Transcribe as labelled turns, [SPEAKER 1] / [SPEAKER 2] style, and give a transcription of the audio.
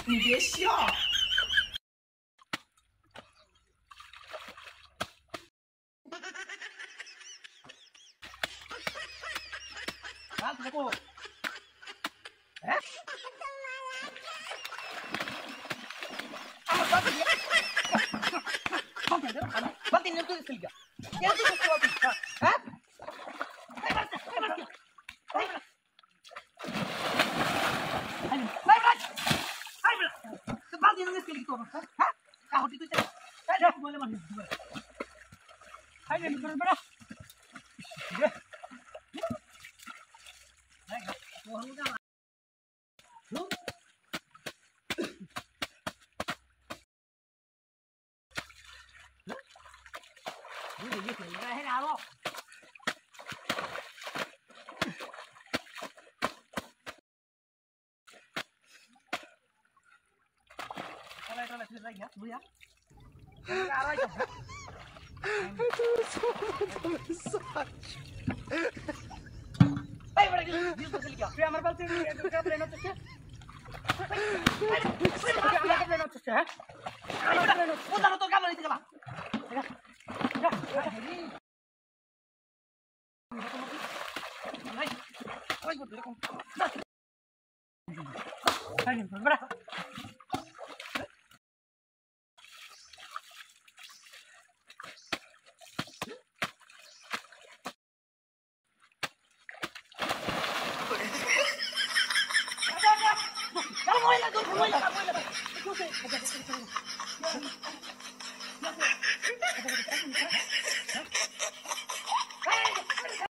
[SPEAKER 1] 你别笑。啊，这个，哎，Banting nyo ito silga. Yan ito gusto ko. Ha? Ay, basta. Banting nyo silga ito. Ha? Ako dito siya. Ay, mo naman. Ay, berbeda. Ay, kuha mo na. Thế nào không? Con này thuyền đây nhá, đuôi á. Ra đây chồng. Hey, balik dulu. Dia sekali kau. Dia amar balik dulu. Dia pleno cek. Dia pleno cek. Putar tu kamera itu kau. Ya, ini. Ay, gue tuh kok. Ayo, berapa? Kalau mau lagi, mau lagi. Itu sih,